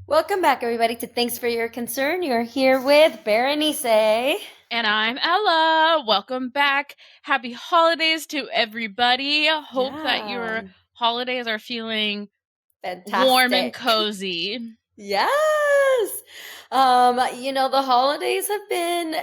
Welcome back, everybody, to Thanks for Your Concern. You're here with Berenice. And I'm Ella. Welcome back. Happy holidays to everybody. Hope that Yeah, your holidays are feeling warm and fantastic. cozy. Yes. The holidays have been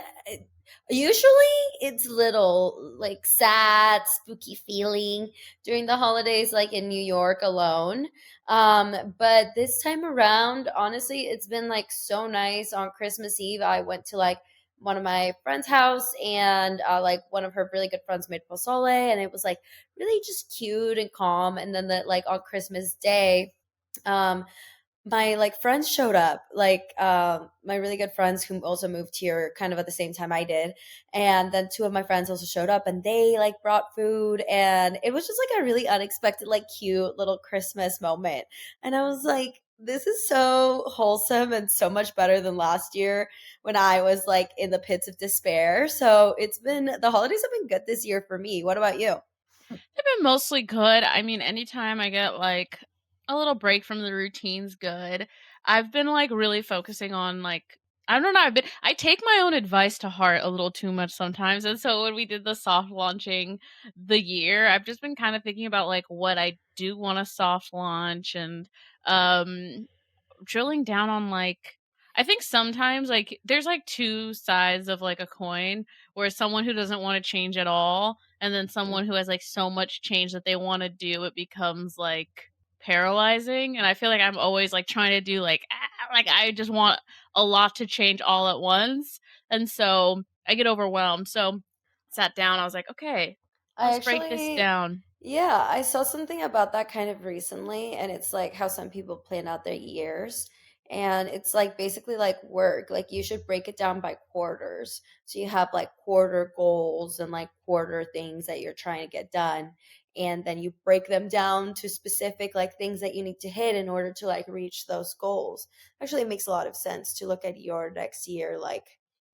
usually it's little like sad, spooky feeling during the holidays, like in New York alone. But this time around, honestly, it's been like so nice. On Christmas Eve, I went to like one of my friend's house and like one of her really good friends made pozole and it was like really just cute and calm. And then like on Christmas Day, um my like friends showed up, like my really good friends who also moved here kind of at the same time I did, and then two of my friends also showed up and they like brought food, and it was just like a really unexpected, like cute little Christmas moment. And I was like, this is so wholesome and so much better than last year when I was like in the pits of despair. So the holidays have been good this year for me. What about you? They've been mostly good. I mean, anytime I get like a little break from the routine's good. I've been like really focusing on I don't know, I take my own advice to heart a little too much sometimes. And so when we did the soft launching the year, I've just been kind of thinking about like what I do want to soft launch and um drilling down on I think sometimes there's like two sides of like a coin where someone who doesn't want to change at all and then someone who has like so much change that they want to do it becomes like paralyzing. And I feel like I'm always like trying to do like I just want a lot to change all at once, and so I get overwhelmed. So sat down, I was like, okay, I let's break this actually, down. yeah, I saw something about that kind of recently, and it's like how some people plan out their years. And it's like basically like work. Like you should break it down by quarters. So you have like quarter goals and like quarter things that you're trying to get done. And then you break them down to specific like things that you need to hit in order to like reach those goals. Actually, it makes a lot of sense to look at your next year like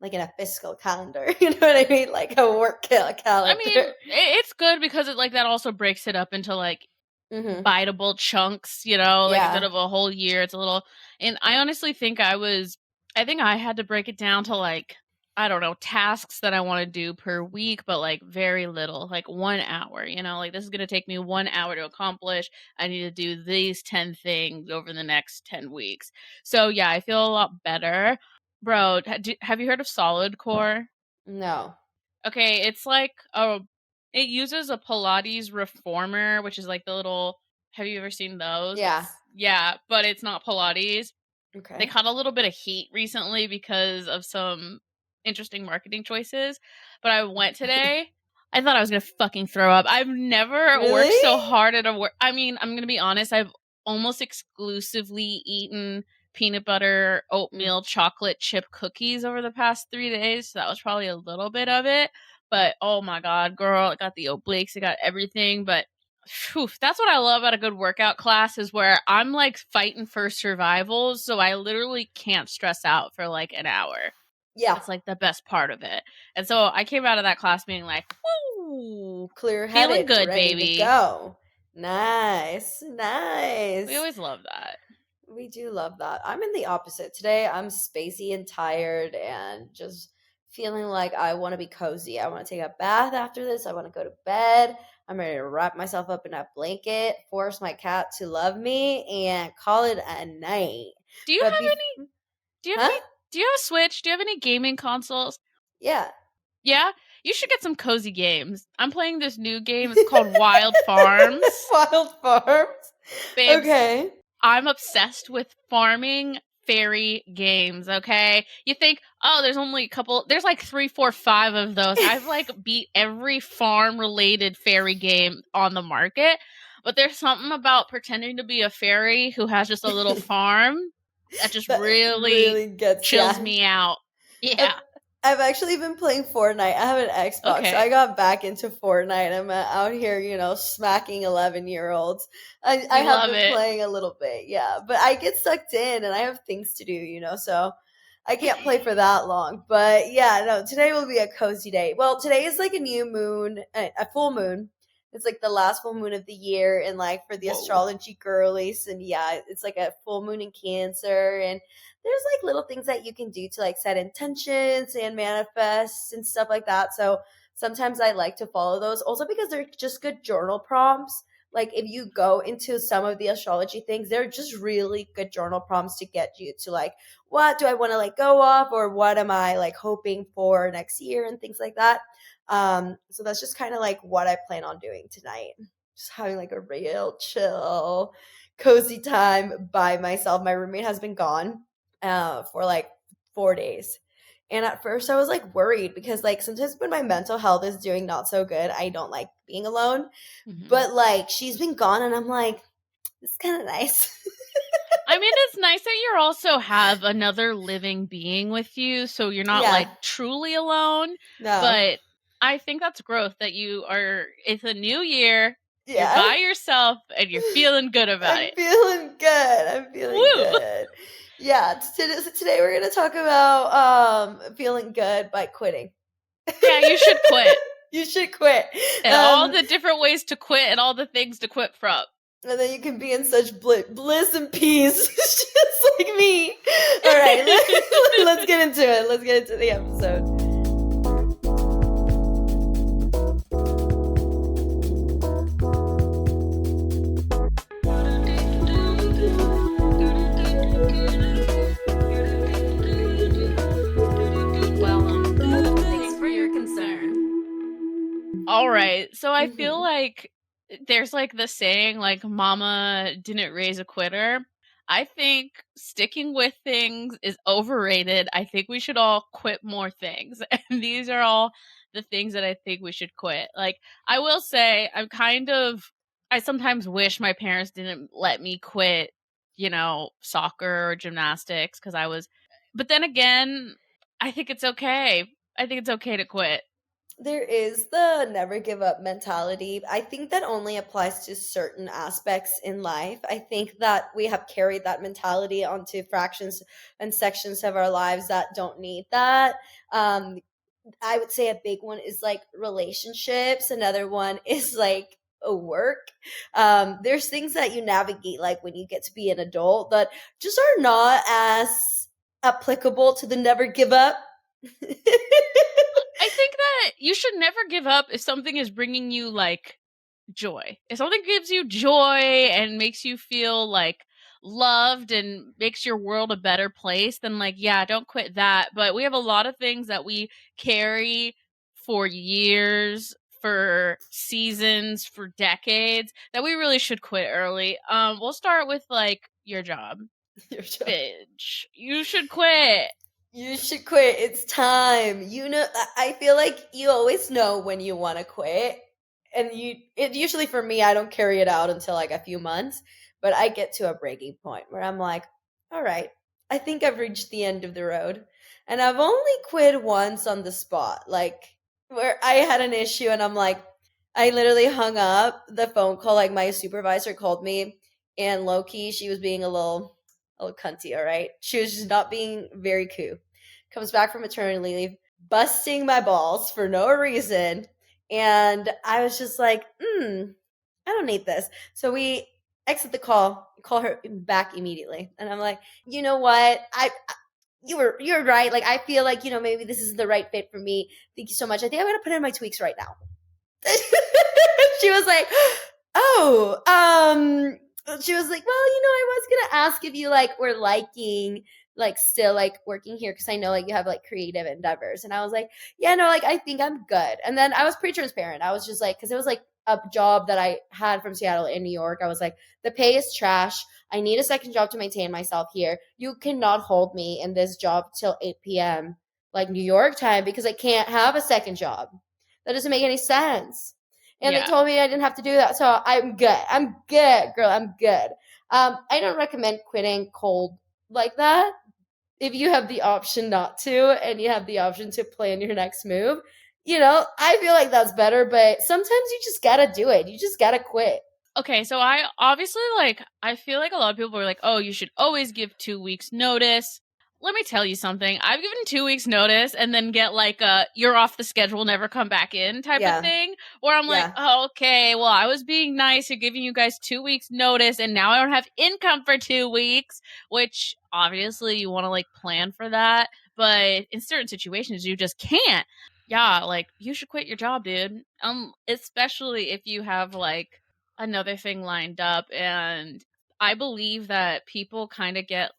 in a fiscal calendar. You know what I mean? Like a work I mean, calendar. it's good because it like that also breaks it up into like Hmm. biteable chunks, you know, like instead Yeah. of a whole year, it's a little. And I honestly think I think I had to break it down to like, I don't know, tasks that I want to do per week, but like very little, like 1 hour, you know, like this is going to take me 1 hour to accomplish. I need to do these 10 things over the next 10 weeks. So yeah, I feel a lot better. Bro, have you heard of solid core? No. Okay, it's like it uses a Pilates reformer, which is like the little. Have you ever seen those? Yeah. It's yeah, but it's not Pilates. They Okay. caught a little bit of heat recently because of some interesting marketing choices. But I went today. I thought I was gonna fucking throw up. I've never worked Really? so hard at a work. I mean, I'm gonna be honest. I've almost exclusively eaten peanut butter, Mm. oatmeal, chocolate chip cookies over the past 3 days. So that was probably a little bit of it. But oh my god, girl, it got the obliques, it got everything. But phew, that's what I love about a good workout class is where I'm like fighting for survival, so I literally can't stress out for like an hour. Yeah. It's like the best part of it. And so I came out of that class being like, woo, Clear feeling headed, good, ready to baby. go. Nice. We Nice. always love that. We do love that. I'm in the opposite. Today I'm spacey and tired and just feeling like I want to be cozy. I want to take a bath after this. I want to go to bed. I'm ready to wrap myself up in a blanket, force my cat to love me, and call it a night. Do you But have be any do you have huh? any do you have a Switch? Do you have any gaming consoles? Yeah. Yeah? You should get some cozy games. I'm playing this new game. It's called Wild Farms. Wild Farms. Babes, Okay. I'm obsessed with farming fairy games, okay? You think, oh, there's only a couple, there's like three, four, five of those. I've like beat every farm related fairy game on the market, but there's something about pretending to be a fairy who has just a little farm that just That really really gets chills yeah. me out. I've, Yeah. I've actually been playing Fortnite. I have an Xbox, so Okay. I got back into Fortnite. I'm out here, smacking 11-year-olds. I We have love been it. playing a little bit, yeah, but I get sucked in and I have things to do, so I can't play for that long. But yeah, no, today will be a cozy day. Well, today is like a new moon, a full moon. It's like the last full moon of the year, and like for the Whoa. astrology girlies, and yeah, it's like a full moon in Cancer, and there's like little things that you can do to like set intentions and manifest and stuff like that. So sometimes I like to follow those also because they're just good journal prompts. Like if you go into some of the astrology things, they're just really good journal prompts to get you to like, what do I want to let go of, or what am I like hoping for next year and things like that. So that's just kind of like what I plan on doing tonight. Just having like a real chill, cozy time by myself. My roommate has been gone for like 4 days. And at first I was like worried because like sometimes when my mental health is doing not so good, I don't like being alone. Mhm. But like she's been gone and I'm like, it's kind of nice. I mean, it's nice that you also have another living being with you, so you're not like Yeah. truly alone. No. But I think that's growth that you are. It's a new year. You're Yeah. by yourself and you're feeling good about I'm it. feeling good. I'm feeling Woo! good. Yeah, today we're going to talk about feeling good by quitting. Yeah, you should quit. You should quit. And all Um the different ways to quit and all the things to quit from. and then you can be in such bliss and peace just like me. All right, let's get into it. Let's get into the episode. Well, thanks for your concern. All right. So I feel Mhm. like there's like the saying like mama didn't raise a quitter. I think sticking with things is overrated. I think we should all quit more things. And these are all the things that I think we should quit. Like I will say I sometimes wish my parents didn't let me quit, soccer or gymnastics cuz I was but then again, I think it's okay. I think it's okay to quit. There is the never give up mentality. I think that only applies to certain aspects in life. I think that we have carried that mentality onto fractions and sections of our lives that don't need that. Um, I would say a big one is like relationships. Another one is like a work. There's things that you navigate like when you get to be an adult that just are not as applicable to the never give up. I think that you should never give up if something is bringing you like joy. If something gives you joy and makes you feel like loved and makes your world a better place, then like yeah, don't quit that. But we have a lot of things that we carry for years, for seasons, for decades that we really should quit early. We'll start with like your job. Your job. Bitch, you should quit. You should quit. It's time. You know, I feel like you always know when you want to quit. And it usually for me, I don't carry it out until like a few months, but I get to a breaking point where I'm like, all right, I think I've reached the end of the road. And I've only quit once on the spot, like where I had an issue and I'm like, I literally hung up the phone call. Like my supervisor called me and low key, she was being a little cunty, all right? She was just not being very cool. Comes back from maternity leave, busting my balls for no reason. And I was just like, I don't need this. So we exit the call her back immediately. And I'm like, you know what? You're right. Like I feel like, maybe this isn't the right fit for me. Thank you so much. I think I'm gonna put in my tweaks right now. She was like, "Oh, she was like, well, I was gonna ask if you like were liking like still like working here because I know like you have like creative endeavors." And I was like, "Yeah, no, like I think I'm good." And then I was pretty transparent. I was just like, because it was like a job that I had from Seattle in New York. I was like, the pay is trash. I need a second job to maintain myself here. You cannot hold me in this job till 8 p.m. like New York time because I can't have a second job. That doesn't make any sense. And they Yeah. told me I didn't have to do that. So I'm good. I'm good, girl. I'm good. I don't recommend quitting cold like that. If you have the option not to and you have the option to plan your next move, I feel like that's better. But sometimes you just gotta do it. You just gotta quit. Okay, so I obviously like I feel like a lot of people are like, "Oh, you should always give 2 weeks notice." let me tell you something. I've given 2 weeks notice and then get like a you're off the schedule, never come back in type of Yeah. thing. Where I'm like, Yeah. oh, okay, well, I was being nice to giving you guys 2 weeks notice and now I don't have income for 2 weeks, which obviously you want to like plan for that. But in certain situations, you just can't. Yeah, like you should quit your job, dude. Especially if you have like another thing lined up. And I believe that people kind of get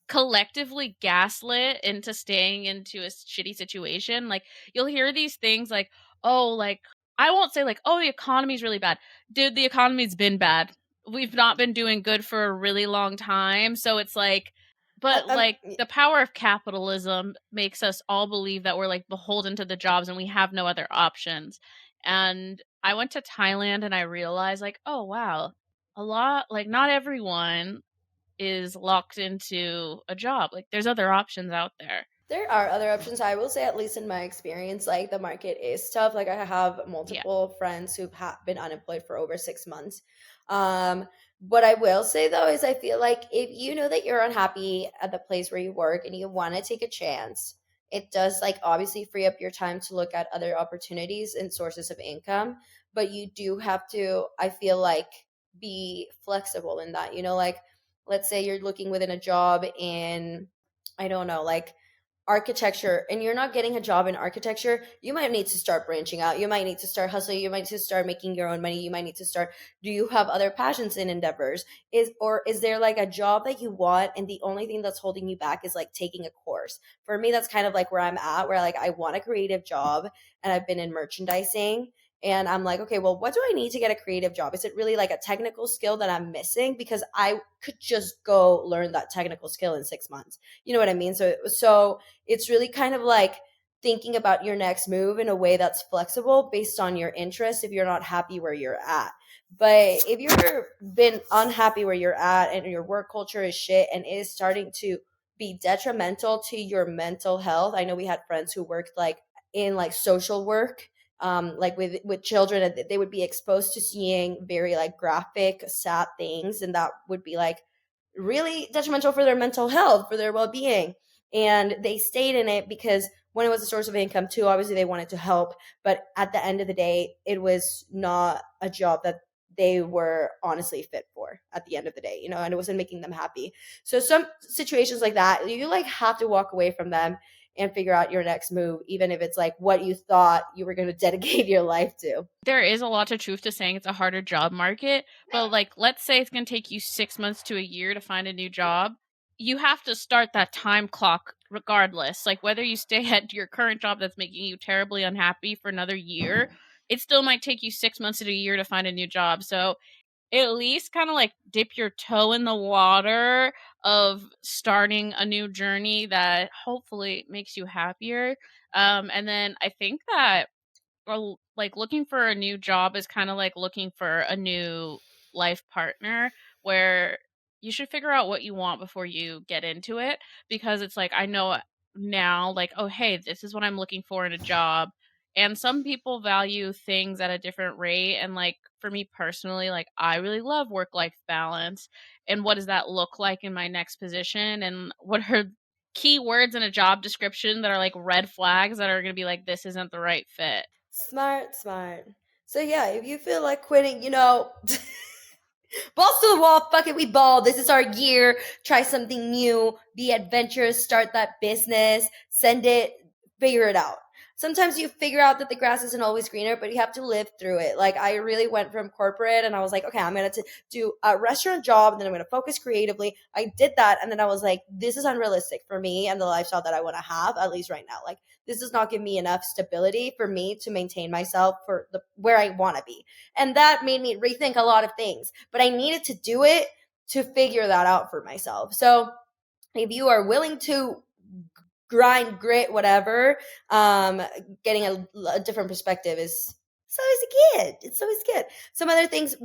collectively gaslit into staying into a shitty situation. Like you'll hear these things like, "Oh, like I won't say like, oh, the economy's really bad." Dude, the economy's been bad. We've not been doing good for a really long time. So it's like but like the power of capitalism makes us all believe that we're like beholden to the jobs and we have no other options. And I went to Thailand and I realized like, oh wow, a lot like not everyone is locked into a job. Like there's other options out there. There are other options. I will say, at least in my experience, like the market is tough. Like I have Yeah. multiple friends who've been unemployed for over 6 months. Um, what I will say though is I feel like if you know that you're unhappy at the place where you work and you want to take a chance, it does like obviously free up your time to look at other opportunities and sources of income. But you do have to, I feel like, be flexible in that. You know, like let's say you're looking within a job in, I don't know, like architecture, and you're not getting a job in architecture, you might need to start branching out. You might need to start hustling. You might need to start making your own money. You might need to start, do you have other passions and endeavors? Is there like a job that you want and the only thing that's holding you back is like taking a course? For me, that's kind of like where I'm at, where like I want a creative job and I've been in merchandising. And I'm like, okay, well, what do I need to get a creative job? Is it really like a technical skill that I'm missing? Because I could just go learn that technical skill in 6 months. You know what I mean? So it's really kind of like thinking about your next move in a way that's flexible based on your interests if you're not happy where you're at. But if you're been unhappy where you're at and your work culture is shit and is starting to be detrimental to your mental health. I know we had friends who worked like in like social work, like with children, and they would be exposed to seeing very like graphic sad things, and that would be like really detrimental for their mental health, for their well-being. And they stayed in it because when it was a source of income too, obviously they wanted to help, but at the end of the day it was not a job that they were honestly fit for at the end of the day, you know, and it wasn't making them happy. So some situations like that, you like have to walk away from them and figure out your next move, even if it's like what you thought you were going to dedicate your life to. There is a lot of truth to saying it's a harder job market, but like let's say it's going to take you 6 months to a year to find a new job. You have to start that time clock regardless. Like whether you stay at your current job that's making you terribly unhappy for another year, it still might take you 6 months to a year to find a new job. So at least kind of like dip your toe in the water of starting a new journey that hopefully makes you happier. And then I think that or like looking for a new job is kind of like looking for a new life partner where you should figure out what you want before you get into it, because it's like I know now like, oh hey, this is what I'm looking for in a job. And some people value things at a different rate, and like for me personally, like I really love work life balance. And what does that look like in my next position, and what are key words in a job description that are like red flags that are going to be like this isn't the right fit. Smart, smart. So yeah, if you feel like quitting, you know, balls to the wall, fuck it, we ball. This is our year. Try something new, be adventurous, start that business, send it, figure it out. Sometimes you figure out that the grass isn't always greener, but you have to live through it. Like I really went from corporate and I was like, okay, I'm going to do a restaurant job and then I'm going to focus creatively. I did that. And then I was like, this is unrealistic for me and the lifestyle that I want to have, at least right now. Like this does not give me enough stability for me to maintain myself for the where I want to be. And that made me rethink a lot of things, but I needed to do it to figure that out for myself. So if you are willing to grind, grit, whatever, getting a different perspective is it's always good. It's always good. Some other things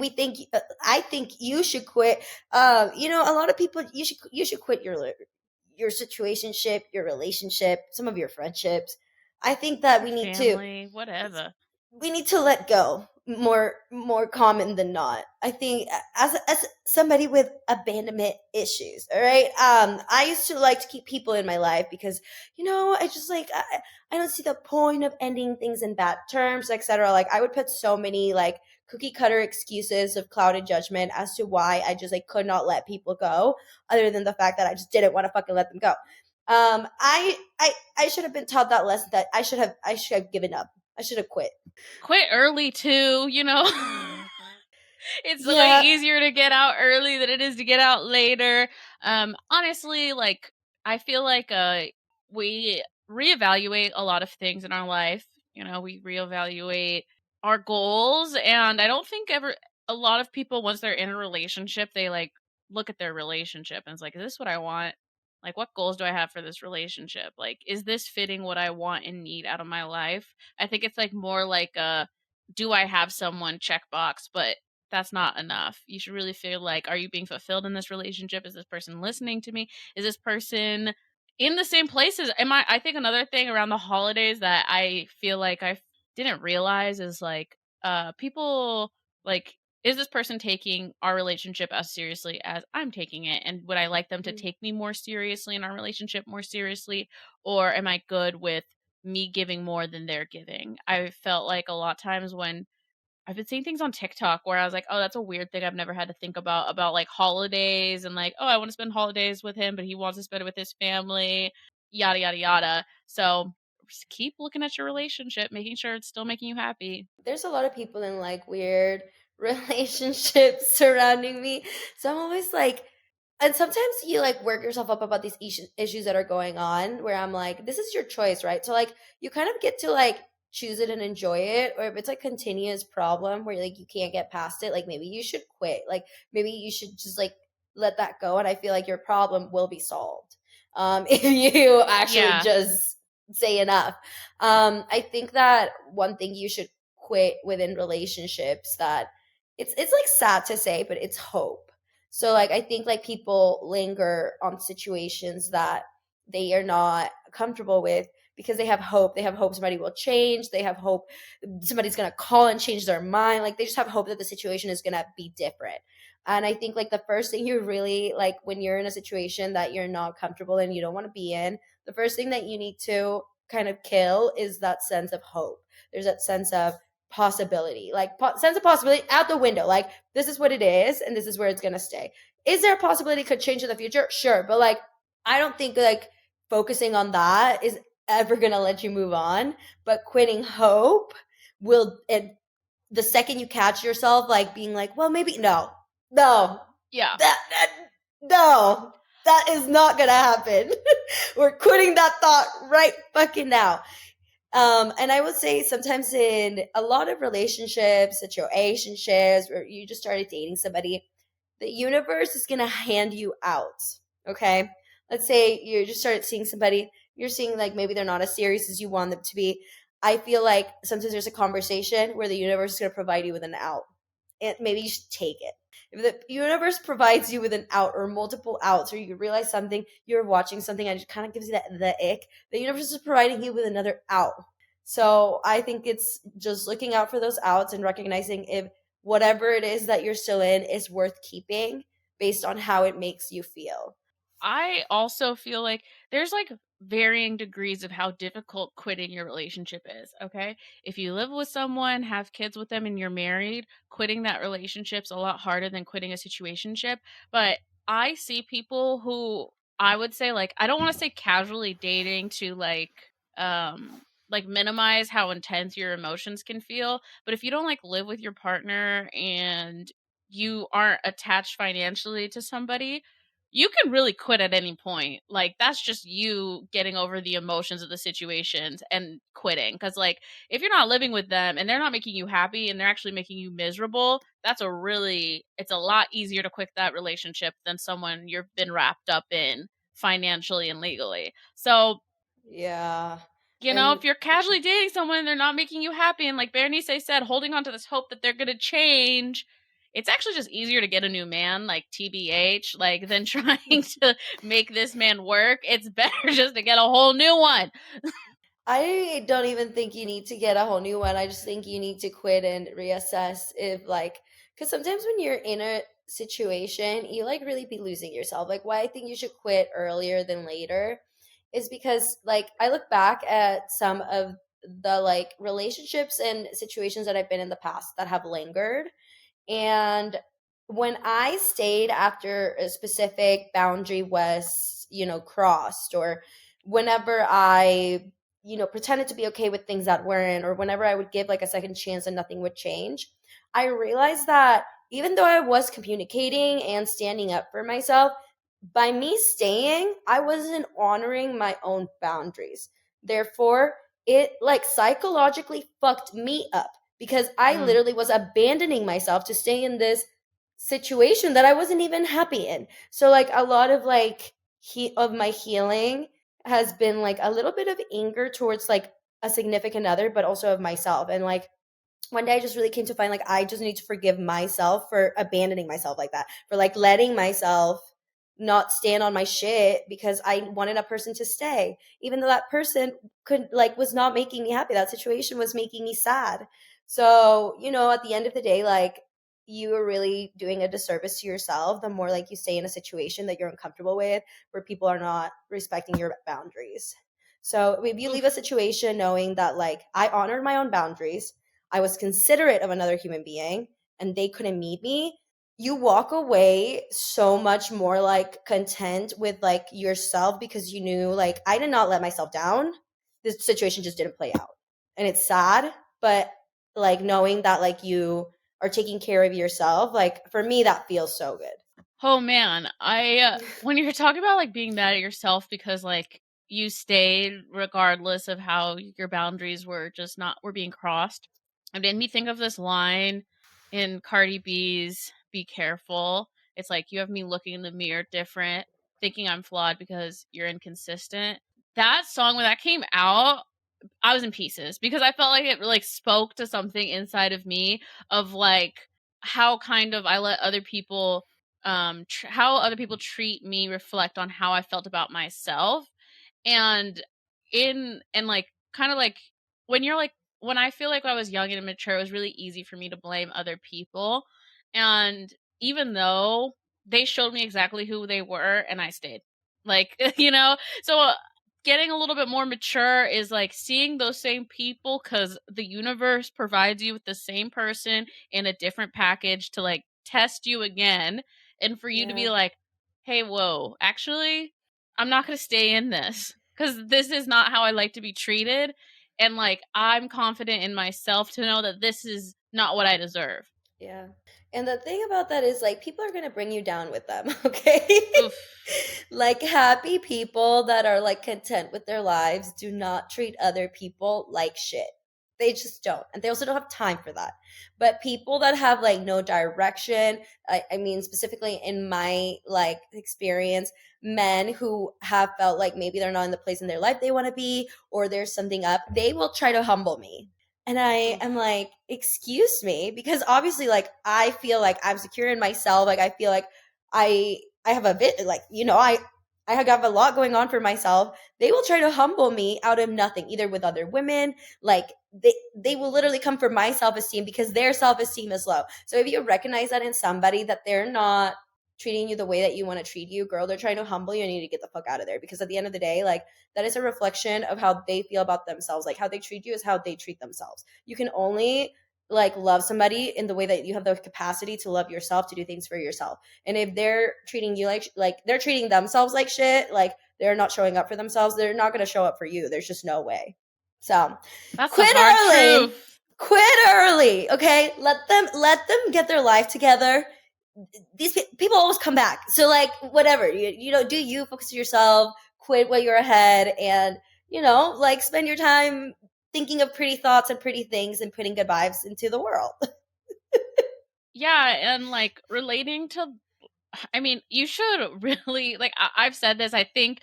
I think you should quit. You know, a lot of people you should quit your situationship, your relationship, some of your friendships. I think that Your family, whatever. we need to let go more common than not. I think as somebody with abandonment issues, all right. I used to like to keep people in my life because I just like I don't see the point of ending things in bad terms, etc. Like I would put so many like cookie cutter excuses of clouded judgment as to why I just like could not let people go, other than the fact that I just didn't want to fucking let them go. I should have been taught that lesson that I should have given up. I should have quit. Quit early too, you know? It's way Yeah. easier to get out early than it is to get out later. Honestly, like I feel like we reevaluate a lot of things in our life. You know, we reevaluate our goals, and I don't think ever a lot of people once they're in a relationship, they like look at their relationship and it's like, is this what I want? Like, what goals do I have for this relationship? Like, is this fitting what I want and need out of my life? I think it's like more like a do I have someone checkbox, but that's not enough. You should really feel like, are you being fulfilled in this relationship? Is this person listening to me? Is this person in the same places? I think another thing around the holidays that I feel like I didn't realize is like people like, is this person taking our relationship as seriously as I'm taking it? And would I like them to take me more seriously in our relationship more seriously? Or am I good with me giving more than they're giving? I felt like a lot of times when I've been seeing things on TikTok where I was like, "Oh, that's a weird thing I've never had to think about like holidays and like, oh, I want to spend holidays with him, but he wants to spend it with his family, yada yada yada." So just keep looking at your relationship, making sure it's still making you happy. There's a lot of people in like weird relationships surrounding me. So I'm always like, and sometimes you like work yourself up about these issues that are going on where I'm like, this is your choice, right? So like you kind of get to like choose it and enjoy it. Or if it's a continuous problem where like you can't get past it, like maybe you should quit. Like maybe you should just like let that go. And I feel like your problem will be solved. If you actually Yeah. just say enough. I think that one thing you should quit within relationships that it's like sad to say, but it's hope. So like I think like people linger on situations that they are not comfortable with because they have hope. They have hope somebody will change. They have hope somebody's gonna call and change their mind. Like they just have hope that the situation is gonna be different. And I think like the first thing you really like when you're in a situation that you're not comfortable and you don't want to be in, the first thing that you need to kind of kill is that sense of hope. There's that sense of possibility, like sense of possibility out the window. Like this is what it is, and this is where it's gonna stay. Is there a possibility it could change in the future? Sure, but like I don't think like focusing on that is ever gonna let you move on. But quitting hope will. And the second you catch yourself like being like, well, maybe no, Yeah. that no, that is not gonna happen. We're quitting that thought right fucking now. And I would say sometimes in a lot of relationships, situationships, where you just started dating somebody, the universe is gonna hand you out. Okay, let's say you just started seeing somebody, you're seeing like maybe they're not as serious as you want them to be. I feel like sometimes there's a conversation where the universe is gonna provide you with an out, and maybe you should take it. If the universe provides you with an out or multiple outs, or you realize something, you're watching something and it kind of gives you the ick, the universe is providing you with another out. So I think it's just looking out for those outs and recognizing if whatever it is that you're still in is worth keeping based on how it makes you feel. I also feel like there's like varying degrees of how difficult quitting your relationship is, okay? If you live with someone, have kids with them, and you're married, quitting that relationship's a lot harder than quitting a situationship. But I see people who I would say like I don't want to say casually dating to like minimize how intense your emotions can feel, but if you don't like live with your partner and you aren't attached financially to somebody, you can really quit at any point. Like that's just you getting over the emotions of the situations and quitting. Cause like if you're not living with them and they're not making you happy and they're actually making you miserable, it's a lot easier to quit that relationship than someone you've been wrapped up in financially and legally. So Yeah. you know, And if you're casually dating someone and they're not making you happy, and like Berenice said, holding on to this hope that they're going to change, it's actually just easier to get a new man, like TBH, like than trying to make this man work. It's better just to get a whole new one. I don't even think you need to get a whole new one. I just think you need to quit and reassess if like, because sometimes when you're in a situation, you like really be losing yourself. Like why I think you should quit earlier than later is because like I look back at some of the like relationships and situations that I've been in the past that have lingered, and when I stayed after a specific boundary was, crossed, or whenever I, pretended to be okay with things that weren't, or whenever I would give like a second chance and nothing would change, I realized that even though I was communicating and standing up for myself, by me staying, I wasn't honoring my own boundaries. Therefore, it like psychologically fucked me up because I Mm. literally was abandoning myself to stay in this situation that I wasn't even happy in. So like a lot of like of my healing has been like a little bit of anger towards like a significant other, but also of myself. And like one day I just really came to find like I just need to forgive myself for abandoning myself like that, for like letting myself not stand on my shit because I wanted a person to stay, even though that person could like was not making me happy. That situation was making me sad. So, at the end of the day, like you are really doing a disservice to yourself the more like you stay in a situation that you're uncomfortable with where people are not respecting your boundaries. So if you leave a Oof. situation knowing that like I honored my own boundaries, I was considerate of another human being, and they couldn't meet me, you walk away so much more like content with like yourself because you knew like I did not let myself down. This situation just didn't play out. And it's sad, but like knowing that like you are taking care of yourself, like for me that feels so good. Oh man, when you're talking about like being mad at yourself because like you stayed regardless of how your boundaries were being crossed, it made me think of this line in Cardi B's "Be Careful." It's like you have me looking in the mirror different, thinking I'm flawed because you're inconsistent. That song when that came out, I was in pieces because I felt like it like spoke to something inside of me of like how kind of I let other people how other people treat me reflect on how I felt about myself. And like kind of like when you're like when I feel like I was young and immature, it was really easy for me to blame other people. And even though they showed me exactly who they were and I stayed. Like, so getting a little bit more mature is like seeing those same people because the universe provides you with the same person in a different package to like test you again, and for you to Yeah. be like, hey, whoa, actually I'm not going to stay in this because this is not how I like to be treated, and like I'm confident in myself to know that this is not what I deserve. Yeah. And the thing about that is like people are going to bring you down with them, okay? Oof. Like happy people that are like content with their lives do not treat other people like shit. They just don't. And they also don't have time for that. But people that have like no direction, I mean specifically in my like experience, men who have felt like maybe they're not in the place in their life they want to be, or there's something up, they will try to humble me. And I am Oof. like, excuse me, because obviously, like, I feel like I'm secure in myself. Like, I feel like I have a bit, like, I have a lot going on for myself. They will try to humble me out of nothing, either with other women. Like, they will literally come for my self esteem because their self esteem is low. So if you recognize that in somebody that they're not treating you the way that you want to treat you, girl, they're trying to humble you. You need to get the fuck out of there because at the end of the day, like that is a reflection of how they feel about themselves. Like how they treat you is how they treat themselves. You can only like love somebody in the way that you have the capacity to love yourself, to do things for yourself. And if they're treating you like they're treating themselves like shit, like they're not showing up for themselves, they're not going to show up for you. There's just no way. So, That's the quit hard early. truth. Quit early, okay? Let them get their life together. These people always come back. So like whatever, do you focus on yourself, quit while you're ahead, and like spend your time thinking of pretty thoughts and pretty things and putting good vibes into the world. Yeah, and like relating to, I mean, you should really like I've said this, I think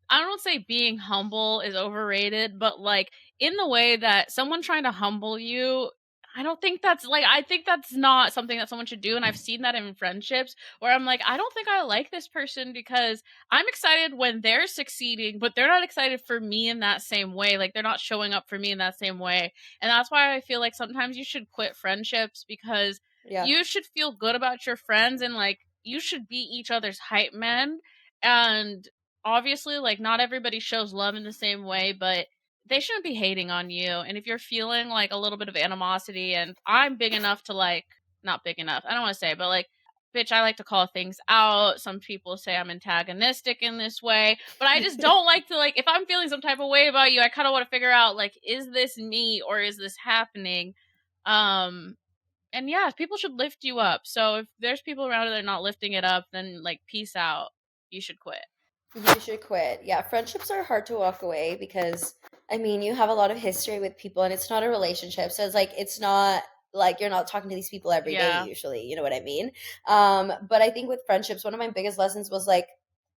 I don't say being humble is overrated, but like in the way that someone trying to humble you, I don't think that's like I think that's not something that someone should do, and I've seen that in friendships where I'm like, I don't think I like this person because I'm excited when they're succeeding, but they're not excited for me in that same way. Like they're not showing up for me in that same way. And that's why I feel like sometimes you should quit friendships because Yeah. you should feel good about your friends and like you should be each other's hype men. And obviously like not everybody shows love in the same way, but they shouldn't be hating on you. And if you're feeling like a little bit of animosity, and I'm big enough to like, not big enough, I don't want to say, but like, bitch, I like to call things out. Some people say I'm antagonistic in this way, but I just don't like to like, if I'm feeling some type of way about you, I kind of want to figure out like, is this me or is this happening? And yeah, people should lift you up. So if there's people around that are not lifting it up, then like, peace out. You should quit. You should quit. Yeah, friendships are hard to walk away because I mean, you have a lot of history with people and it's not a relationship. So it's not like you're not talking to these people every day Yeah. usually, you know what I mean? But I think with friendships, one of my biggest lessons was like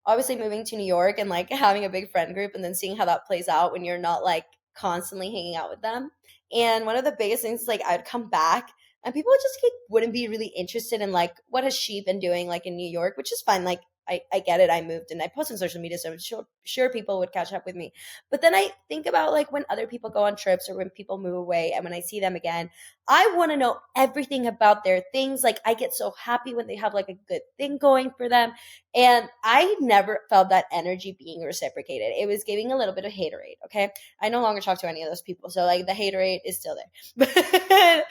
obviously moving to New York and like having a big friend group and then seeing how that plays out when you're not like constantly hanging out with them. And one of the biggest things is like I'd come back and people just like, wouldn't be really interested in like what has she been doing like in New York, which is fine. Like I get it. I moved and I post on social media, so I'm sure people would catch up with me. But then I think about like when other people go on trips or when people move away and when I see them again, I want to know everything about their things. Like I get so happy when they have like a good thing going for them. And I never felt that energy being reciprocated. It was giving a little bit of haterade. Okay. I no longer talk to any of those people. So like the haterade is still there.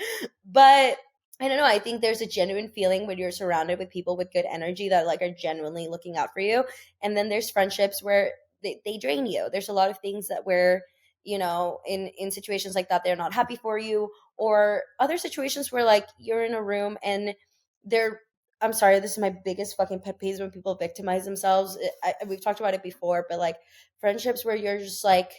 But I don't know. I think there's a genuine feeling when you're surrounded with people with good energy that like are genuinely looking out for you. And then there's friendships where they drain you. There's a lot of things that where, in situations like that, they're not happy for you, or other situations where like you're in a room and they're I'm sorry, this is my biggest fucking pet peeve when people victimize themselves. We've talked about it before, but like friendships where you're just like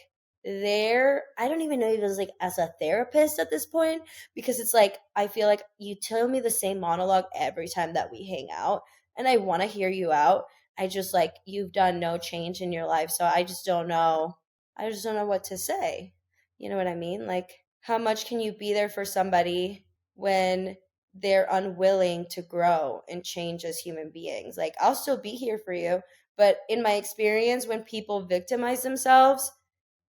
there. I don't even know if it was like as a therapist at this point because it's like I feel like you tell me the same monologue every time that we hang out, and I want to hear you out. I just like you've done no change in your life, so I just don't know. I just don't know what to say. You know what I mean? Like, how much can you be there for somebody when they're unwilling to grow and change as human beings? Like, I'll still be here for you, but in my experience, when people victimize themselves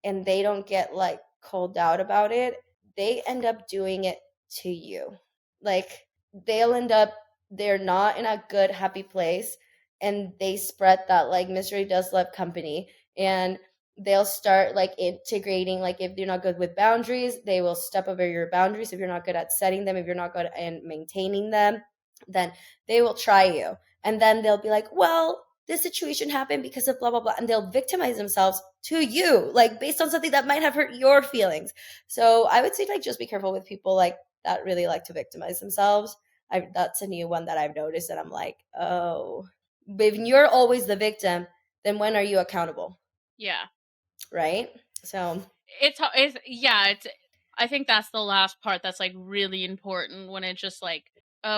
and they don't get like called out about it, they end up doing it to you. Like, they'll end up, they're not in a good, happy place, and they spread that like misery does love company. And they'll start like integrating, like if you're not good with boundaries, they will step over your boundaries. If you're not good at setting them, if you're not good at maintaining them, then they will try you. And then they'll be like, well, this situation happened because of blah blah blah, and they'll victimize themselves to you like based on something that might have hurt your feelings. So I would say like just be careful with people like that really like to victimize themselves. That's a new one that I've noticed, and I'm like, oh, but if you're always the victim, then when are you accountable? Yeah. Right? So It's yeah, it's I think that's the last part that's like really important when it's just like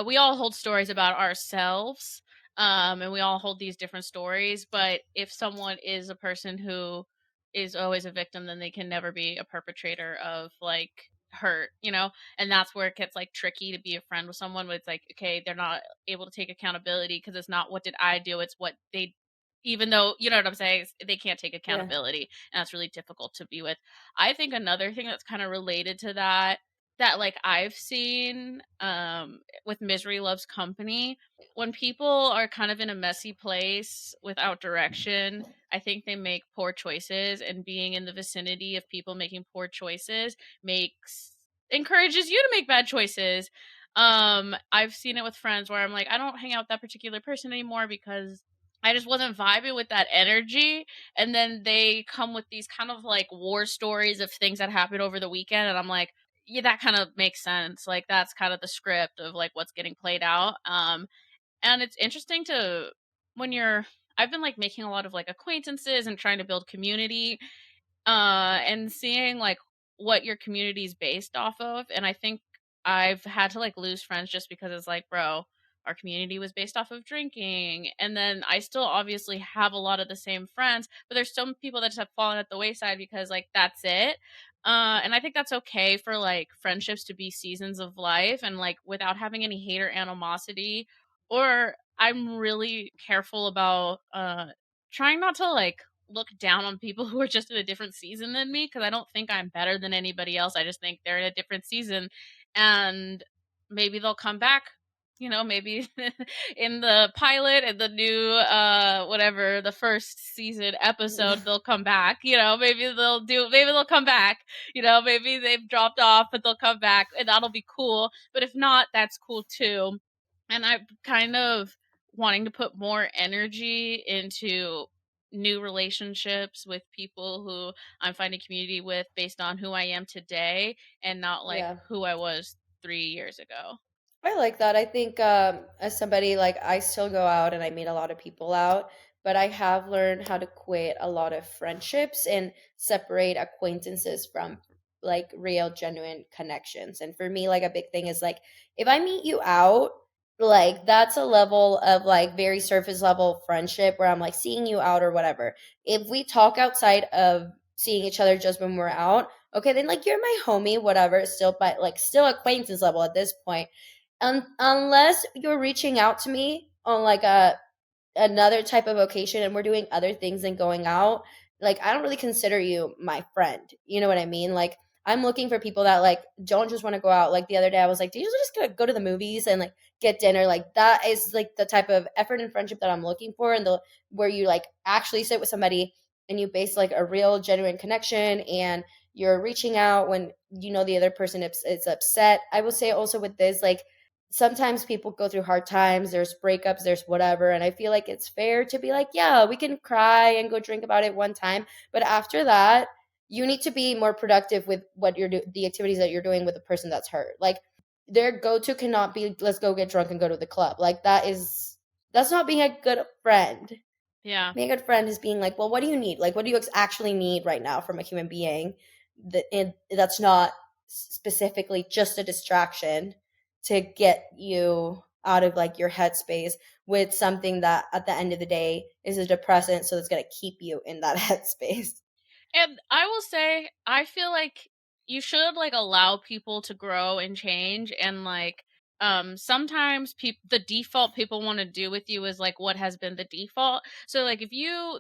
we all hold stories about ourselves, and we all hold these different stories, but if someone is a person who is always a victim, then they can never be a perpetrator of like hurt, and that's where it gets like tricky to be a friend with someone where it's like, okay, they're not able to take accountability because it's not what did I do, it's what they, even though, you know what I'm saying, they can't take yeah. accountability, and that's really difficult to be with. I think another thing that's kind of related to that, that like I've seen with Misery Loves Company, when people are kind of in a messy place without direction, I think they make poor choices, and being in the vicinity of people making poor choices makes encourages you to make bad choices. I've seen it with friends where I'm like, I don't hang out with that particular person anymore because I just wasn't vibing with that energy. And then they come with these kind of like war stories of things that happened over the weekend. And I'm like, yeah, that kind of makes sense. Like that's kind of the script of like what's getting played out. And it's interesting to when you're, I've been like making a lot of like acquaintances and trying to build community, and seeing like what your community is based off of. And I think I've had to like lose friends just because it's like, bro, our community was based off of drinking. And then I still obviously have a lot of the same friends, but there's some people that just have fallen at the wayside because like that's it. And I think that's okay for like friendships to be seasons of life and like without having any hate or animosity. Or I'm really careful about trying not to like look down on people who are just in a different season than me, because I don't think I'm better than anybody else. I just think they're in a different season, and maybe they'll come back. You know, maybe in the pilot and the new whatever the first season episode they'll come back. You know, maybe they'll come back. You know, maybe they've dropped off but they'll come back and that'll be cool. But if not, that's cool too. And I'm kind of wanting to put more energy into new relationships with people who I'm finding community with based on who I am today and not like Yeah. who I was 3 years ago. I like that. I think as somebody like I still go out and I meet a lot of people out, but I have learned how to quit a lot of friendships and separate acquaintances from like real genuine connections. And for me, like a big thing is like if I meet you out, like that's a level of like very surface level friendship where I'm like seeing you out or whatever. If we talk outside of seeing each other just when we're out, okay, then like you're my homie, whatever, still, but like still acquaintance level at this point unless you're reaching out to me on like a another type of occasion and we're doing other things than going out, like I don't really consider you my friend. You know what I mean? Like I'm looking for people that like don't just want to go out. Like the other day I was like, do you just gonna go to the movies and like get dinner? Like that is like the type of effort and friendship that I'm looking for and the where you like actually sit with somebody and you base like a real genuine connection and you're reaching out when you know the other person is upset. I will say also with this like sometimes people go through hard times, there's breakups, there's whatever, and I feel like it's fair to be like, yeah, we can cry and go drink about it one time, but after that you need to be more productive with what you're the activities that you're doing with the person that's hurt. Like their go-to cannot be let's go get drunk and go to the club. Like that's not being a good friend. Yeah. Being a good friend is being like, well, what do you need? Like what do you actually need right now from a human being that's not specifically just a distraction to get you out of like your headspace with something that at the end of the day is a depressant, so it's going to keep you in that headspace. And I will say, I feel like you should like allow people to grow and change, and like sometimes the default people want to do with you is like what has been the default. So like if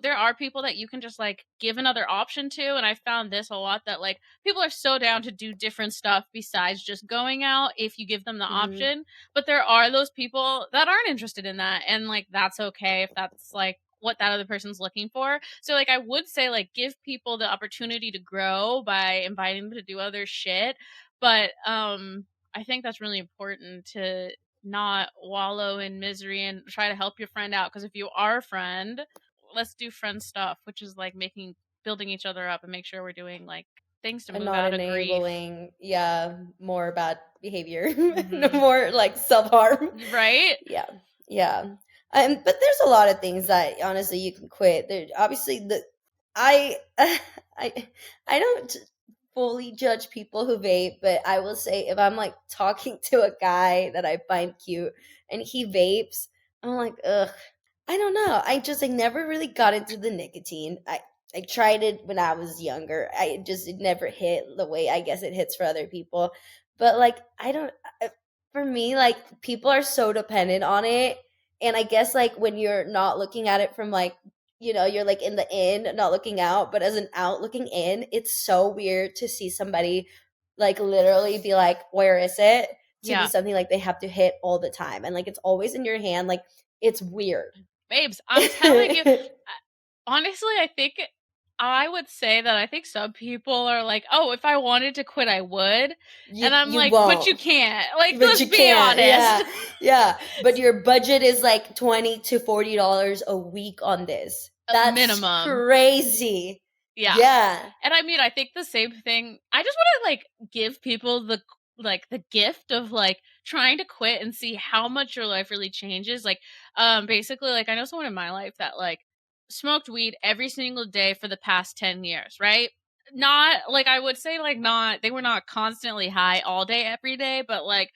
there are people that you can just like give another option to, and I found this a lot that like people are so down to do different stuff besides just going out if you give them the Mm-hmm. option. But there are those people that aren't interested in that, and like that's okay if that's like what that other person's looking for. So like I would say like give people the opportunity to grow by inviting them to do other shit. But I think that's really important to not wallow in misery and try to help your friend out, because if you are a friend, let's do friend stuff, which is like building each other up and make sure we're doing like things to And move not out of grief. enabling, yeah, more bad behavior, no Mhm. more like self-harm. Right? Yeah, yeah. But there's a lot of things that honestly you can quit. There, obviously, I, I, I don't fully judge people who vape, but I will say if I'm like talking to a guy that I find cute and he vapes, I'm like, ugh, I don't know. I just like never really got into the nicotine. I tried it when I was younger. It never hit the way I guess it hits for other people. But like I don't for me like people are so dependent on it and I guess like when you're not looking at it from like you're like in the in, not looking out, but as an out looking in, it's so weird to see somebody like literally be like, where is it? To be Yeah. something like they have to hit all the time. And like it's always in your hand. Like it's weird. Babes, I'm telling you, honestly, I think I would say that I think some people are like, "Oh, if I wanted to quit, I would," and I'm You like, "But you won't. can't." Like, But let's you be can't. honest. Yeah. Yeah. But your budget is like $20 to $40 a week on this. That's Minimum, crazy. yeah. Yeah. And I mean, I think the same thing. I just want to like give people the gift of like trying to quit and see how much your life really changes. Like, basically, like I know someone in my life that like smoked weed every single day for the past 10 years, right? Not like I would say like not they were not constantly high all day every day, but like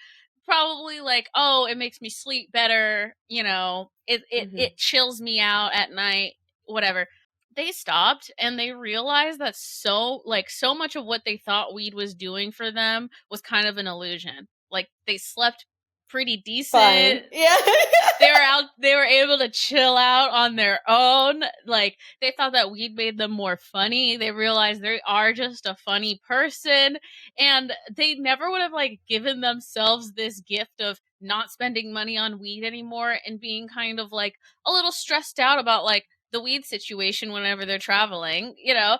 probably like, oh, it makes me sleep better, you know, it chills me out at night, whatever. They stopped and they realized that so much of what they thought weed was doing for them was kind of an illusion. Like they slept pretty decent. Fine. Yeah. They were able to chill out on their own. Like they thought that weed made them more funny. They realized they are just a funny person, and they never would have like given themselves this gift of not spending money on weed anymore and being kind of like a little stressed out about like the weed situation whenever they're traveling, you know?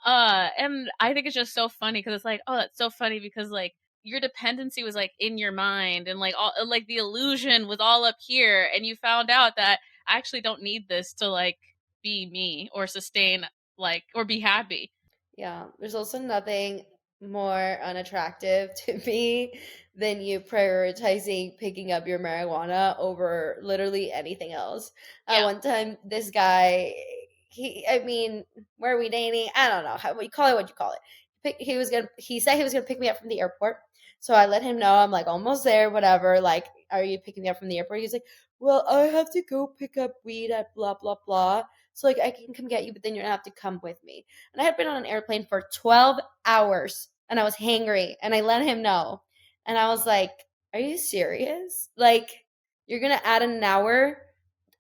And I think it's just so funny because it's like, oh, that's so funny because like your dependency was like in your mind and like all like the illusion was all up here, and you found out that I actually don't need this to like be me or sustain like or be happy. Yeah, there's also nothing more unattractive to me than you prioritizing picking up your marijuana over literally anything else. Yeah. One time, this guy, I mean, were we dating? I don't know how you call it, what you call it. He said he was gonna pick me up from the airport. So I let him know I'm like almost there, whatever. Like, are you picking me up from the airport? He's like, well, I have to go pick up weed at blah blah blah. So like I can come get you, but then you're gonna have to come with me. And I had been on an airplane for 12 hours and I was hangry and I let him know. And I was like, are you serious? Like, you're going to add an hour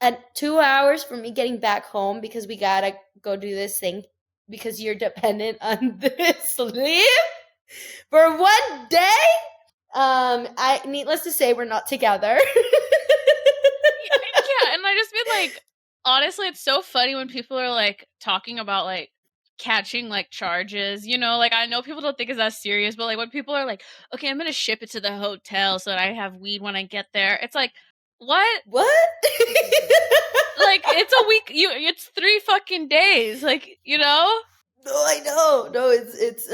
and 2 hours for me getting back home because we got to go do this thing because you're dependent on this sleep for one day? I needless to say, we're not together. Yeah, and I just mean like honestly, it's so funny when people are like talking about like catching like charges, you know, like I know people don't think it's that serious, but like when people are like, okay, I'm gonna ship it to the hotel so that I have weed when I get there, it's like, what? What? Like it's a week, it's 3 fucking days, like, you know? No, I know. No, it's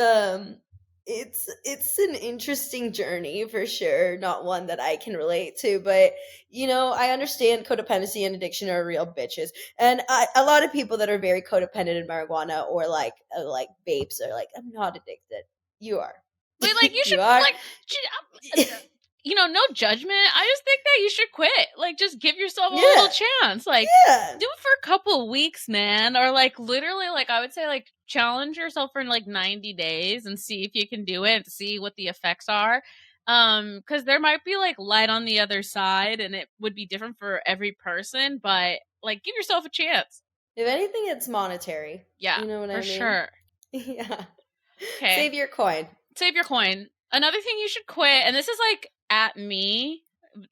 an interesting journey for sure. Not one that I can relate to, but I understand codependency and addiction are real bitches, and a lot of people that are very codependent in marijuana or like vapes are like, I'm not addicted. You are. But like you should You are. no judgment. I just think that you should quit. Like just give yourself a little Yeah, chance. Like yeah. do it for a couple weeks, man. Or like literally like I would say like challenge yourself for like 90 days and see if you can do it, see what the effects are. Cuz there might be like light on the other side and it would be different for every person, but like give yourself a chance. If anything, it's monetary. Yeah, You know what for I mean? sure. Yeah. Okay. Save your coin. Save your coin. Another thing you should quit, and this is like at me,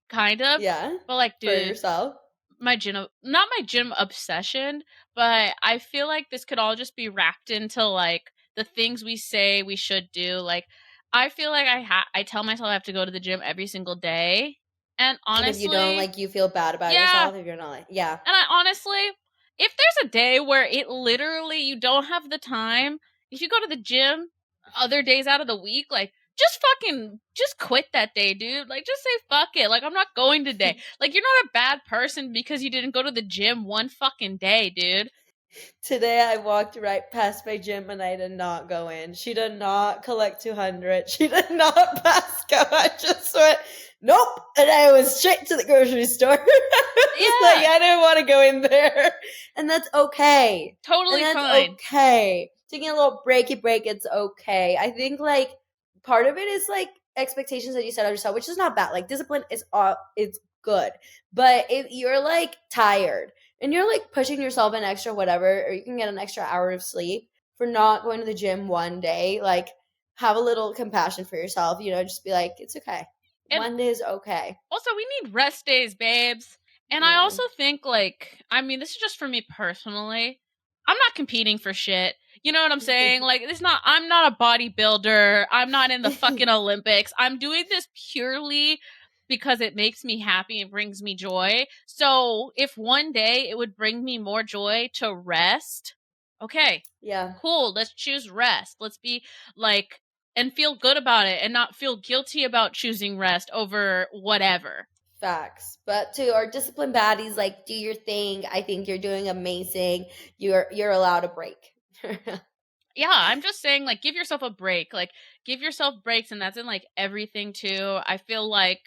kind of, Yeah. but like, For dude, yourself. not my gym obsession, but I feel like this could all just be wrapped into like the things we say we should do. Like, I feel like I tell myself I have to go to the gym every single day, and And if you don't, honestly, like, you feel bad about yeah, yourself if you're not like, yeah. and I honestly, if there's a day where it literally you don't have the time, if you go to the gym other days out of the week, like just quit that day, dude. Like just say fuck it. Like I'm not going today. Like you're not a bad person because you didn't go to the gym one fucking day, dude. Today I walked right past my gym and I did not go in. She did not collect 200. She did not pass go. I just went, nope. And I went straight to the grocery store. It's like, Yeah, I didn't want to go in there. And that's okay. And totally that's fine. okay. Taking a little breaky break, it's okay. I think, like, part of it is, like, expectations that you set on yourself, which is not bad. Like, discipline it's good. But if you're, like, tired, and you're like pushing yourself an extra whatever, or you can get an extra hour of sleep for not going to the gym one day, like have a little compassion for yourself, just be like, it's okay. And One day is okay. also, we need rest days, babes. And I Yeah. also think, like, I mean, this is just for me personally. I'm not competing for shit. You know what I'm saying? Like, I'm not a bodybuilder. I'm not in the fucking Olympics. I'm doing this purely because it makes me happy and brings me joy. So, if one day it would bring me more joy to rest, okay, Yeah. cool. Let's choose rest. Let's be like, and feel good about it and not feel guilty about choosing rest over whatever. Facts. But to our disciplined baddies, like, do your thing. I think you're doing amazing. You're allowed a break. Yeah, I'm just saying, like, give yourself a break. Like, give yourself breaks, and that's in, like, everything, too. I feel like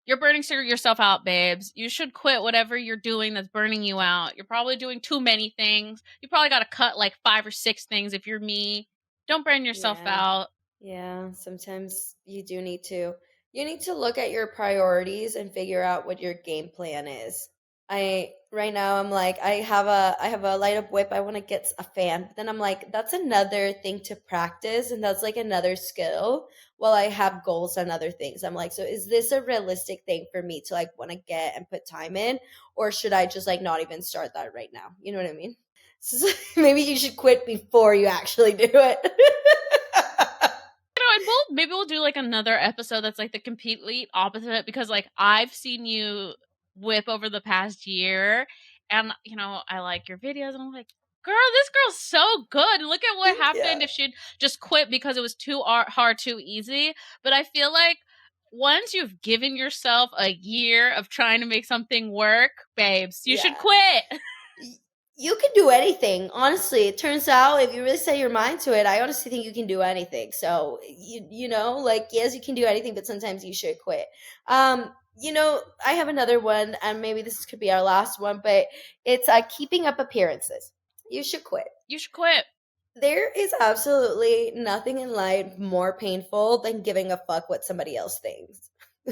you're burning yourself out, babes. You should quit whatever you're doing that's burning you out. You're probably doing too many things. You probably got to cut, like, 5 or 6 things if you're me. Don't burn yourself Yeah. out. Yeah, sometimes you do need to. You need to look at your priorities and figure out what your game plan is. I right now I'm like I have a light up whip. I want to get a fan. But then I'm like that's another thing to practice and that's like another skill while I have goals and other things. I'm like, so is this a realistic thing for me to like want to get and put time in or should I just like not even start that right now? You know what I mean? So maybe you should quit before you actually do it. And maybe we'll do like another episode that's like the completely opposite because like I've seen you whip over the past year and I like your videos and I'm like, girl, this girl's so good. Look at what Yeah. happened if she'd just quit because it was too hard, too easy. But I feel like once you've given yourself a year of trying to make something work, babes, you should Yeah. quit. You can do anything. Honestly, it turns out if you really set your mind to it, I honestly think you can do anything. So, like yes, you can do anything, but sometimes you should quit. I have another one and maybe this could be our last one, but it's keeping up appearances. You should quit. You should quit. There is absolutely nothing in life more painful than giving a fuck what somebody else thinks.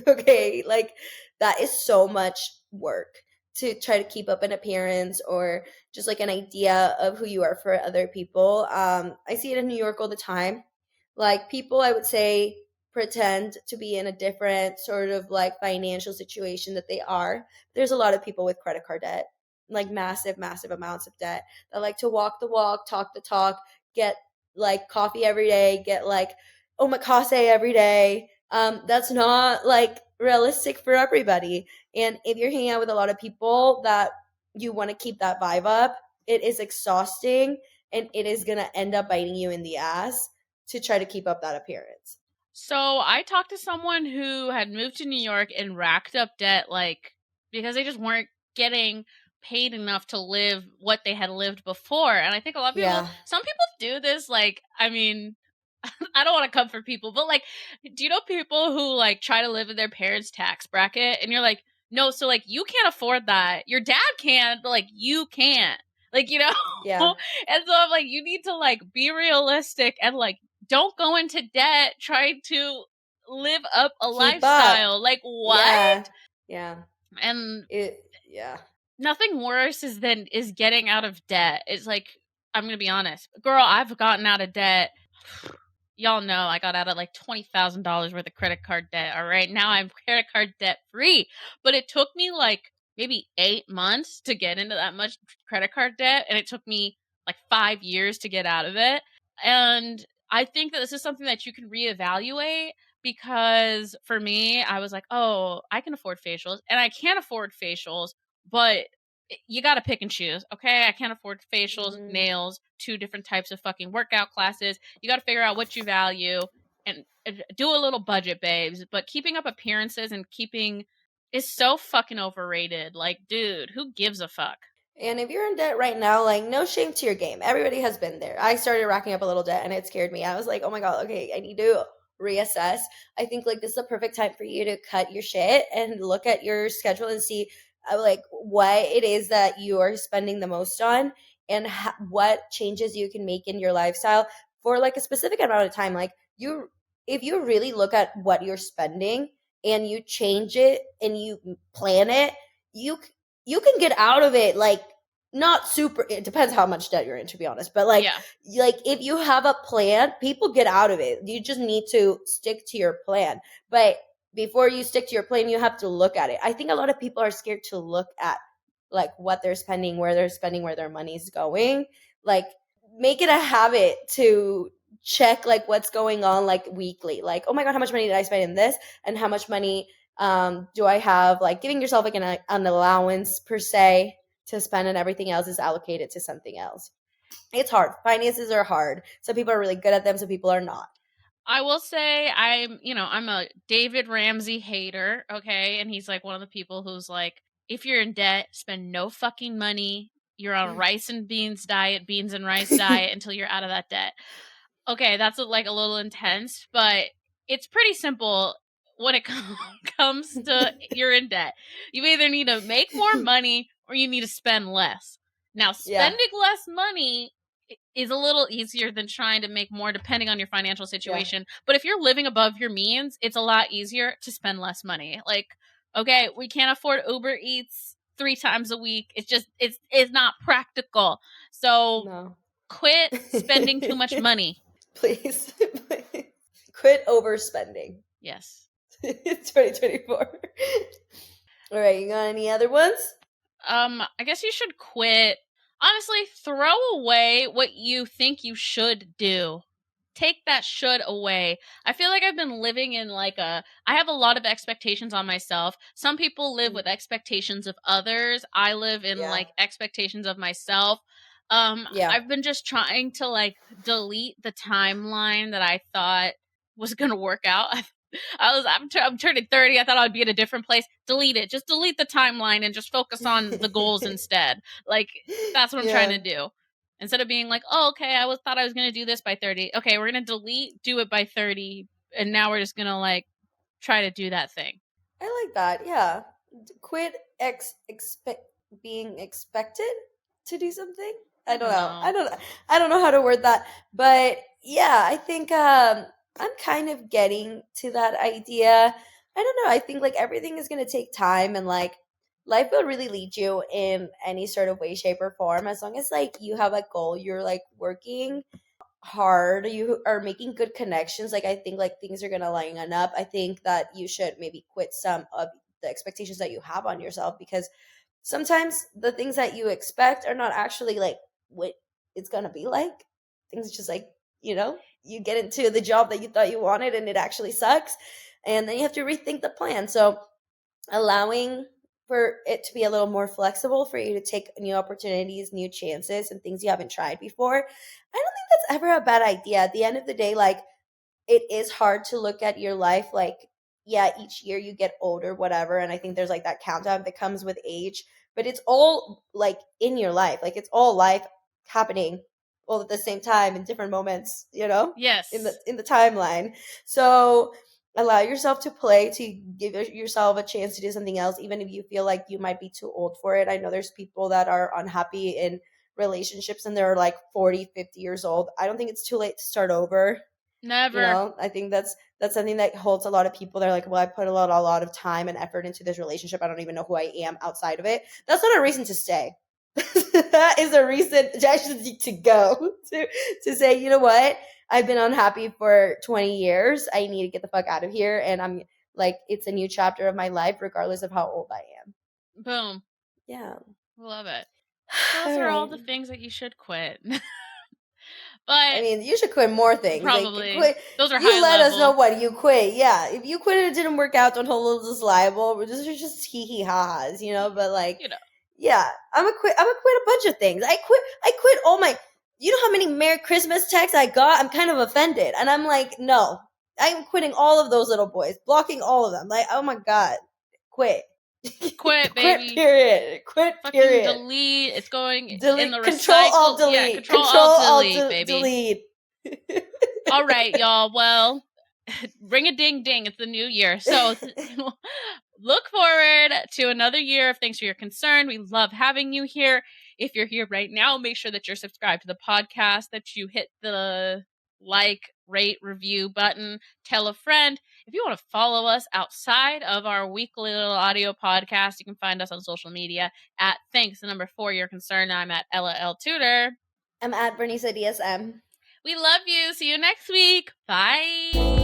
Okay, like that is so much work to try to keep up an appearance or just like an idea of who you are for other people. I see it in New York all the time. Like people, I would say, pretend to be in a different sort of like financial situation that they are. There's a lot of people with credit card debt, like massive, massive amounts of debt that like to walk the walk, talk the talk, get like coffee every day, get like omakase every day. That's not like realistic for everybody. And if you're hanging out with a lot of people that you want to keep that vibe up, it is exhausting and it is going to end up biting you in the ass to try to keep up that appearance. So I talked to someone who had moved to New York and racked up debt, like because they just weren't getting paid enough to live what they had lived before. And I think a lot of people, Yeah. some people do this. Like, I mean, I don't want to comfort people, but like, do you know people who like try to live in their parents' tax bracket? And you're like, no, so like you can't afford that. Your dad can, but like you can't. Like, Yeah. and so I'm like, you need to like be realistic and like don't go into debt trying to live up a Keep up. lifestyle. Like what? Yeah. Yeah. And Yeah. nothing worse is getting out of debt. It's like I'm gonna be honest, girl. I've gotten out of debt. Y'all know I got out of like $20,000 worth of credit card debt. All right, now I'm credit card debt free, but it took me like maybe 8 months to get into that much credit card debt, and it took me like 5 years to get out of it. And I think that this is something that you can reevaluate because for me, I was like, oh, I can afford facials, and I can afford facials, but you got to pick and choose. Okay, I can't afford facials, Mhm. nails, two different types of fucking workout classes. You got to figure out what you value and do a little budget, babes. But keeping up appearances and keeping is so fucking overrated. Like, dude, who gives a fuck? And if you're in debt right now, like no shame to your game. Everybody has been there. I started racking up a little debt and it scared me. I was like, oh my God, okay, I need to reassess. I think like this is a perfect time for you to cut your shit and look at your schedule and see like what it is that you are spending the most on and what changes you can make in your lifestyle for like a specific amount of time. Like if you really look at what you're spending and you change it and you plan it, you you can get out of it like not super, it depends how much debt you're in to be honest, but Yeah. like if you have a plan, people get out of it. You just need to stick to your plan. But before you stick to your plan, you have to look at it. I think a lot of people are scared to look at like what they're spending, where their money's going. Like make it a habit to check like what's going on like weekly. Like, oh my God, how much money did I spend in this? And how much money do I have, like giving yourself like an allowance per se to spend and everything else is allocated to something else. It's hard. Finances are hard. Some people are really good at them, some people are not. I will say I'm a David Ramsey hater, okay? And he's like one of the people who's like, if you're in debt, spend no fucking money you're on a rice and beans diet, beans and rice diet until you're out of that debt. Okay, that's like a little intense, but it's pretty simple when it comes to you're in debt. You either need to make more money or you need to spend less. Now, Yeah. spending less money is a little easier than trying to make more depending on your financial situation. But if you're living above your means, it's a lot easier to spend less money. Like, okay, we can't afford Uber Eats 3 times a week. It's not practical. So No. quit spending too much money. Please. Quit overspending. Yes. It's 2024. All right, you got any other ones? I guess you should quit. Honestly, throw away what you think you should do. Take that should away. I feel like I've been living in I have a lot of expectations on myself. Some people live with expectations of others. I live in expectations of myself. I've been just trying to delete the timeline that I thought was going to work out. I'm turning 30. I thought I'd be in a different place. Delete it. Just delete the timeline and just focus on the goals instead. That's what I'm trying to do. Instead of being like, oh, okay, thought I was going to do this by 30. Okay, we're going to do it by 30. And now we're just going to try to do that thing. I like that. Yeah. Quit being expected to do something. I don't know. I don't know how to word that. But yeah, I think I'm kind of getting to that idea. I don't know. I think everything is going to take time, and life will really lead you in any sort of way, shape, or form, as long as you have a goal, you're working hard, you are making good connections. I think things are gonna line up. I think that you should maybe quit some of the expectations that you have on yourself, because sometimes the things that you expect are not actually what it's gonna be like. Things just you get into the job that you thought you wanted and it actually sucks, and then you have to rethink the plan. So allowing for it to be a little more flexible, for you to take new opportunities, new chances, and things you haven't tried before, I don't think that's ever a bad idea. At the end of the day, it is hard to look at your life each year you get older, whatever, and I think there's that countdown that comes with age, but it's all in your life. It's all life happening all at the same time in different moments, Yes. in the timeline. So allow yourself to play, to give yourself a chance to do something else, even if you feel like you might be too old for it. I know there's people that are unhappy in relationships and they're 40, 50 years old. I don't think it's too late to start over. Never. I think that's something that holds a lot of people. They're like, well, I put a lot of time and effort into this relationship. I don't even know who I am outside of it. That's not a reason to stay. That is a reason actually to go, to say, you know what? I've been unhappy for 20 years. I need to get the fuck out of here. And I'm it's a new chapter of my life, regardless of how old I am. Boom. Yeah. Love it. Those are all the things that you should quit. But I mean, you should quit more things. Probably. Those are you high let level. us know what you quit. Yeah. If you quit and it didn't work out, don't hold us liable. Those are just hee ha-has, but yeah, I'm gonna quit a bunch of things. I quit all my, how many Merry Christmas texts I got? I'm kind of offended. And I'm like, no, I'm quitting all of those little boys, blocking all of them. Oh my God, quit. Quit, baby. Quit, period. Quit, fucking period. Delete. It's going delete. in the Control, recycle. alt, delete. Yeah, control alt, delete, baby. Delete. All right, y'all. Well, ring a ding ding. It's the new year. So look forward to another year of Thanks for Your Concern. We love having you here. If you're here right now, make sure that you're subscribed to the podcast, that you hit the rate, review button, tell a friend. If you want to follow us outside of our weekly little audio podcast, you can find us on social media at Thanks for Your Concern. I'm at Ella L. Tudor. I'm at Berenice DSM. We love you. See you next week. Bye.